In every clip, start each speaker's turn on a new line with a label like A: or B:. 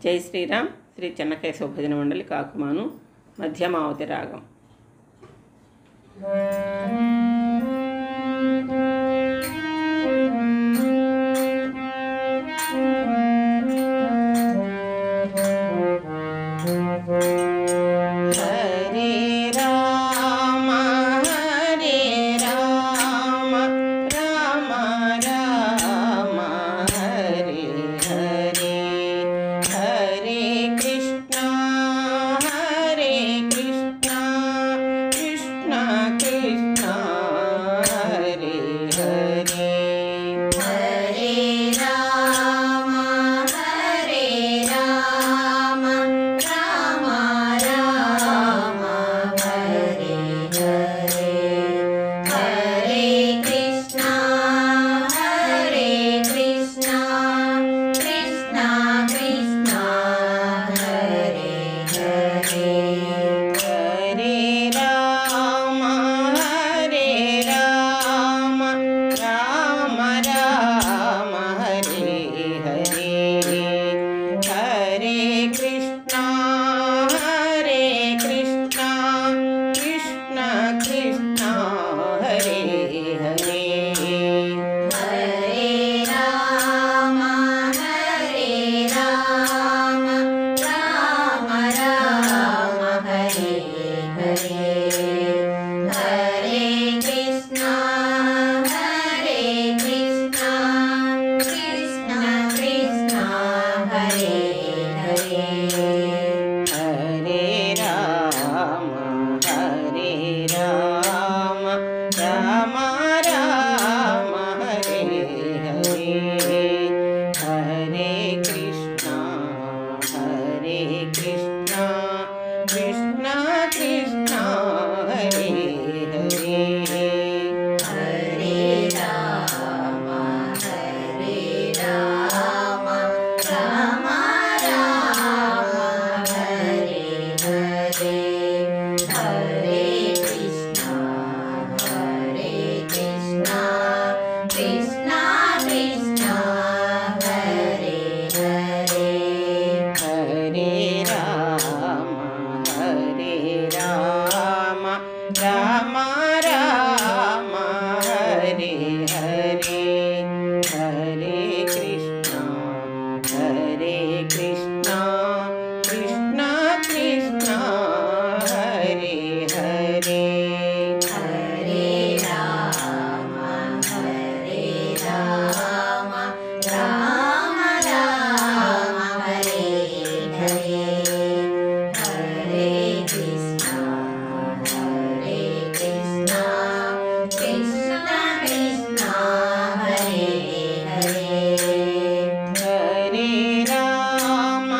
A: జై శ్రీరామ్. శ్రీ చెన్నకేశవ భజన మండలి కాకుమాను మధ్యమావతి రాగం.
B: రామ రామ హరే హరే హరే కృష్ణ కృష్ణ కృష్ణ హరే హరే
C: హరే రామ రామ రామ హరే హరే హరే కృష్ణ కృష్ణ కృష్ణ హరే హరే
B: హరే రామ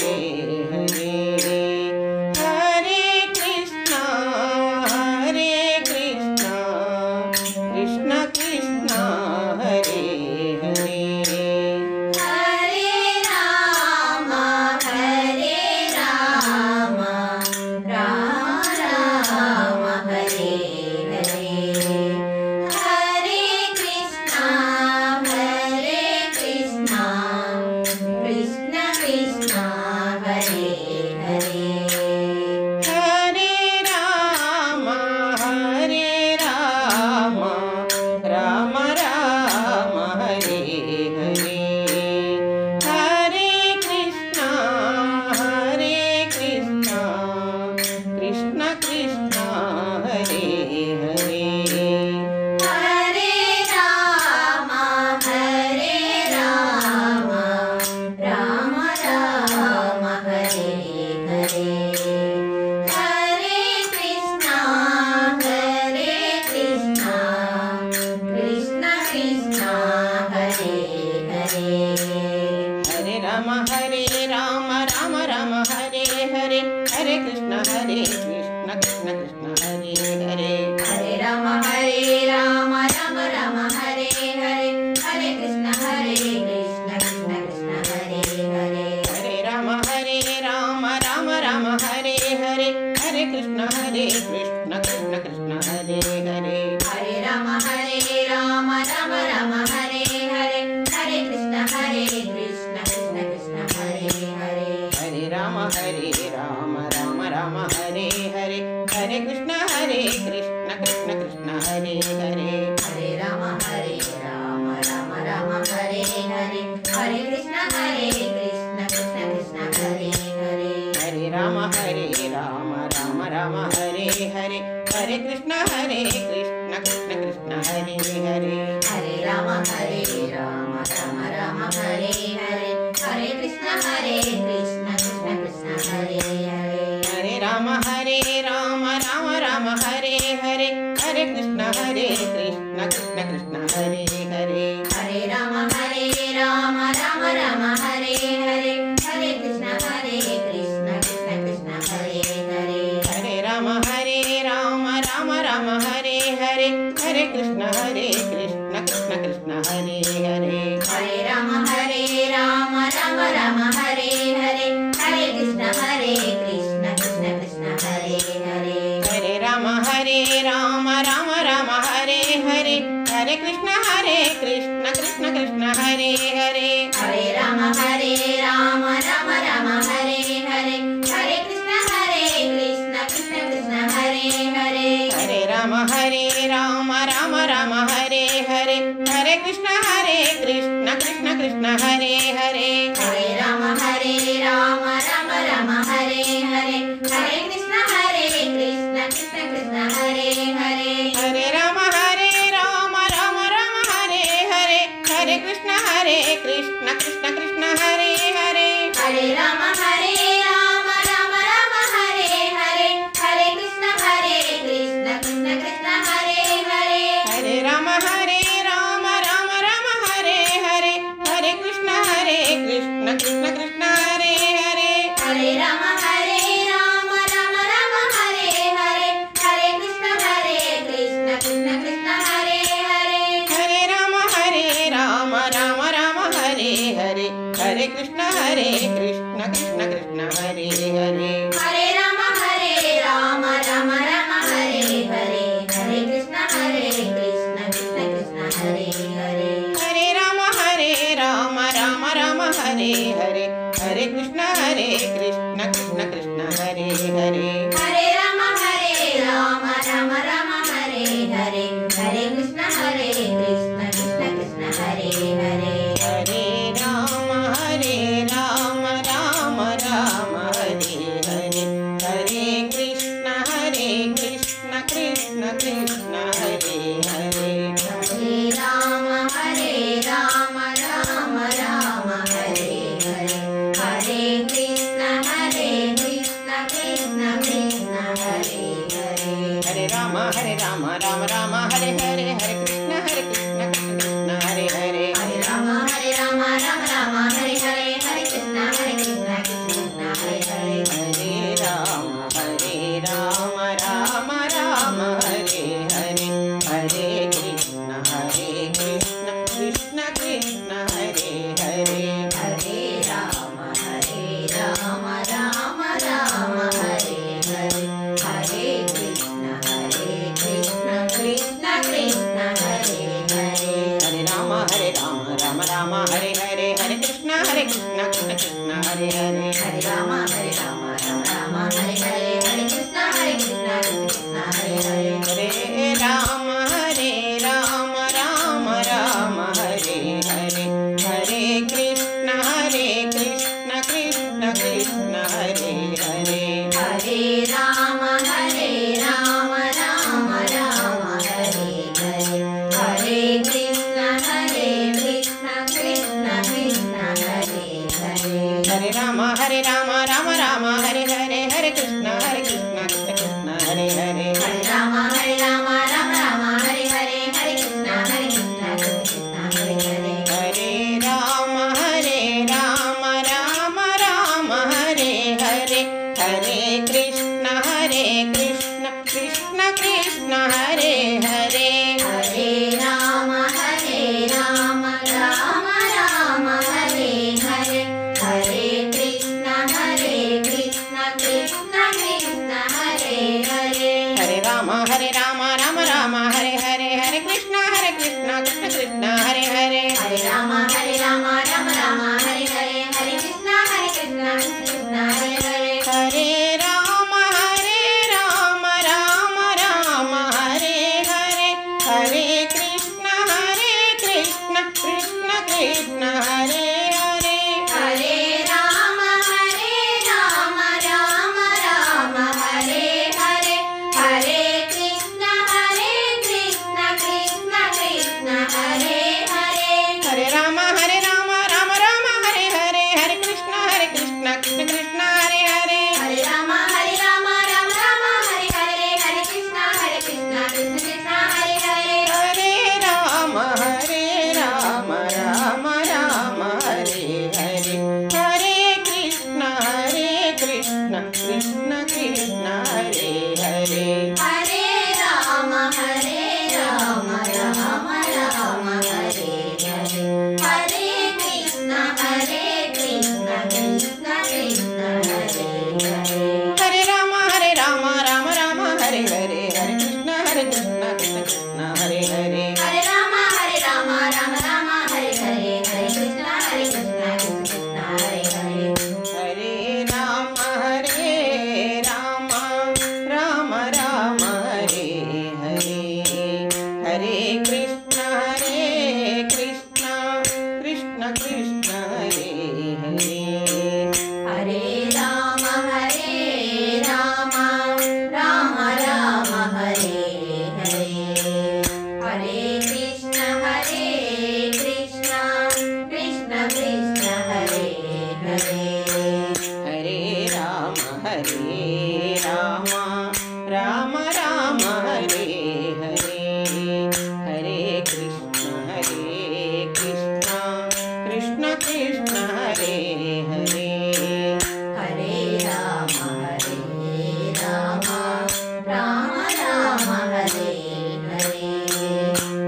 B: हरे हरे हरे कृष्णा कृष्ण कृष्ण हरे हरे
C: हरे राम राम राम हरे हरे हरे कृष्णा कृष्ण कृष्ण हरे हरे
B: हरे राम राम राम हरे हरे हरे कृष्णा कृष्ण कृष्ण हरे हरे
C: हरे राम राम राम हरे हरे हरे कृष्णा कृष्ण कृष्ण हरे हरे
B: हरे राम राम राम हरे हरे हरे कृष्ण कृष्ण कृष्ण हरे हरे
C: हरे राम राम राम हरे हरे हरे कृष्ण कृष्ण कृष्ण हरे हरे
B: हरे राम राम राम हरे हरे हरे कृष्ण कृष्ण कृष्ण हरे हरे
C: हरे राम राम राम हरे हरे हरे कृष्ण कृष्ण कृष्ण हरे हरे
B: हरे राम राम हरे हरे हरे कृष्ण कृष्ण कृष्ण हरे हरे
C: हरे राम राम हरे हरे हरे कृष्ण कृष्ण कृष्ण हरे हरे
B: हरे राम राम हरे हरे हरे कृष्ण कृष्ण कृष्ण हरे हरे
C: हरे राम राम हरे हरे हरे कृष्ण कृष्ण कृष्ण हरे हरे
B: हरे राम राम हरे हरे हरे कृष्ण कृष्ण कृष्ण हरे हरे
C: हरे राम राम हरे हरे हरे कृष्ण कृष्ण कृष्ण हरे हरे
B: हरे राम राम हरे हरे हरे कृष्ण कृष्ण कृष्ण हरे हरे
C: हरे राम राम हरे हरे हरे कृष्ण कृष्ण कृष्ण हरे हरे
B: हरे राम राम हरे हरे हरे कृष्ण कृष्ण कृष्ण हरे हरे
C: हरे राम राम हरे हरे हरे कृष्ण कृष्ण कृष्ण हरे हरे
B: हरे राम राम हरे हरे हरे कृष्ण कृष्ण कृष्ण हरे हरे
C: हरे राम राम हरे हरे हरे कृष्ण कृष्ण कृष्ण हरे हरे
B: हरे राम राम हरे हरे हरे कृष्ण कृष्ण कृष्ण हरे हरे
C: हरे राम हरे कृष्ण कृष्ण कृष्ण हरे हरे
B: हरे राम हरे कृष्ण कृष्ण कृष्ण हरे हरे
C: हरे राम हरे कृष्ण कृष्ण कृष्ण हरे हरे
B: हरे राम हरे हरे हरे कृष्ण कृष्ण कृष्ण हरे हरे
C: हरे राम राम हरे हरे हरे कृष्ण कृष्ण कृष्ण हरे हरे
B: हरे राम राम हरे हरे हरे कृष्ण कृष्ण कृष्ण हरे हरे
C: हरे राम राम हरे हरे हरे कृष्ण कृष्ण कृष्ण हरे हरे
B: हरे राम राम हरे हरे हरे कृष्ण कृष्ण कृष्ण हरे हरे
C: हरे राम राम हरे हरे हरे कृष्ण कृष्ण कृष्ण
B: हरे
C: हरे राम राम राम हरे हरे हरे कृष्ण कृष्ण कृष्ण हरे हरे
B: हरे राम राम राम हरे हरे हरे कृष्ण कृष्ण कृष्ण कृष्ण हरे हरे
C: हरे राम राम राम हरे हरे हरे कृष्ण कृष्ण कृष्ण कृष्ण हरे हरे
B: हरे राम राम राम हरे हरे हरे कृष्ण कृष्ण कृष्ण हरे हरे
C: हरे राम राम राम हरे हरे हरे कृष्ण कृष्ण कृष्ण हरे हरे
B: हरे राम राम राम हरे हरे हरे कृष्ण कृष्ण कृष्ण हरे हरे
C: हरे राम राम राम हरे हरे हरे कृष्ण कृष्ण कृष्ण कृष्ण हरे हरे
B: हरे राम राम राम हरे हरे हरे कृष्ण कृष्ण कृष्ण हरे हरे
C: हरे राम राम राम हरे हरे हरे कृष्ण कृष्ण कृष्ण हरे हरे
B: हरे राम राम राम हरे हरे हरे कृष्ण कृष्ण कृष्ण हरे हरे
C: हरे राम राम राम हरे हरे हरे कृष्ण कृष्ण कृष्ण कृष्ण हरे हरे
B: हरे राम राम राम हरे हरे हरे कृष्ण कृष्ण कृष्ण हरे हरे
C: हरे राम राम हरे हरे हरे कृष्ण कृष्ण कृष्ण हरे हरे
B: हरे राम राम राम हरे हरे हरे कृष्ण कृष्ण कृष्ण हरे हरे
C: हरे राम राम राम हरे हरे हरे कृष्ण कृष्ण कृष्ण हरे हरे
B: हरे राम राम राम हरे हरे हरे कृष्ण कृष्ण कृष्ण हरे हरे
C: हरे राम राम हरे हरे हरे कृष्ण कृष्ण कृष्ण हरे हरे
B: हरे राम राम राम हरे हरे हरे कृष्ण कृष्ण कृष्ण हरे हरे
C: हरे राम राम राम हरे हरे हरे कृष्ण कृष्ण कृष्ण हरे हरे
B: हरे राम राम राम हरे हरे हरे कृष्ण कृष्ण कृष्ण हरे हरे
C: हरे राम राम राम हरे हरे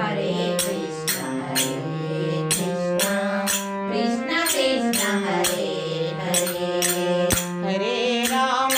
C: हरे कृष्ण कृष्ण कृष्ण हरे हरे
B: हरे राम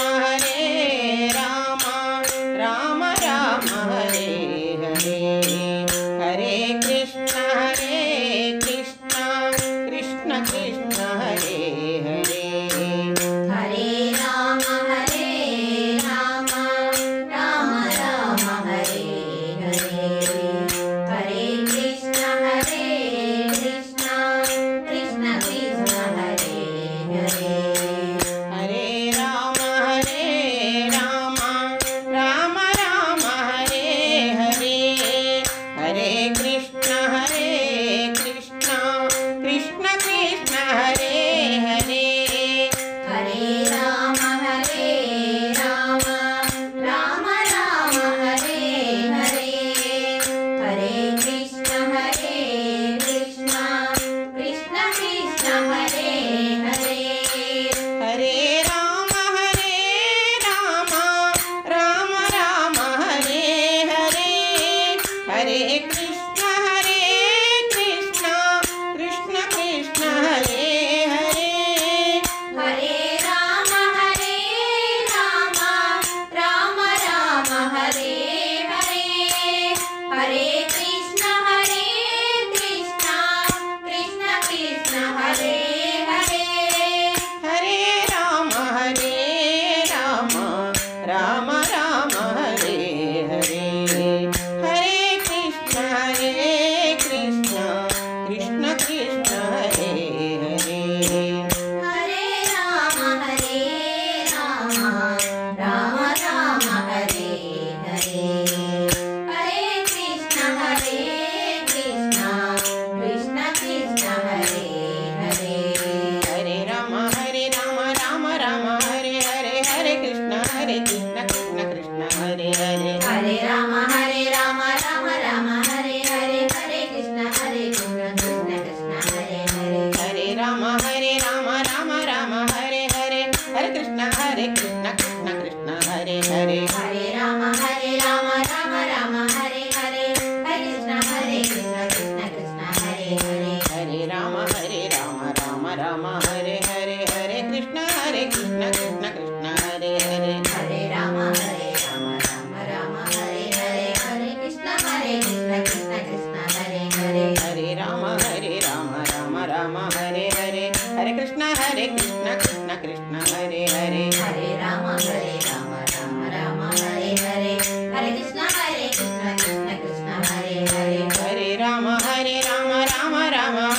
B: हरे कृष्ण कृष्ण कृष्ण हरे हरे
C: हरे राम राम राम हरे हरे हरे कृष्ण कृष्ण कृष्ण हरे हरे
B: हरे राम राम राम हरे हरे हरे कृष्ण कृष्ण कृष्ण हरे हरे
C: हरे राम राम राम हरे हरे हरे कृष्ण कृष्ण कृष्ण हरे हरे
B: हरे राम राम हरे हरे हरे कृष्ण कृष्ण कृष्ण हरे हरे
C: हरे राम राम हरे हरे हरे कृष्ण कृष्ण कृष्ण हरे हरे
B: हरे राम राम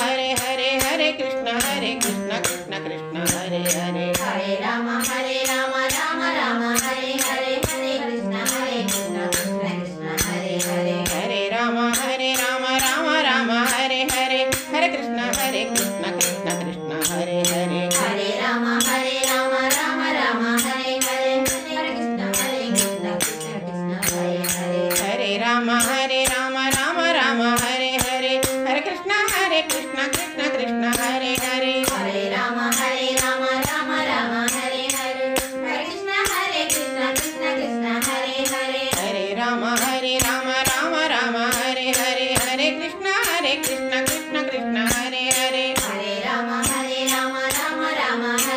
B: हरे हरे हरे कृष्ण कृष्ण कृष्ण हरे हरे
C: हरे राम राम हरे हरे हरे कृष्ण कृष्ण कृष्ण हरे हरे
B: हरे राम राम हरे हरे हरे कृष्ण कृष्ण कृष्ण हरे हरे
C: हरे राम राम हरे हरे हरे कृष्ण कृष्ण कृष्ण हरे हरे
B: हरे राम राम हरे हरे हरे कृष्ण कृष्ण कृष्ण हरे हरे
C: हरे राम राम हरे हरे हरे कृष्ण कृष्ण कृष्ण हरे हरे
B: हरे राम राम हरे हरे हरे कृष्ण कृष्ण कृष्ण हरे हरे
C: हरे राम राम हरे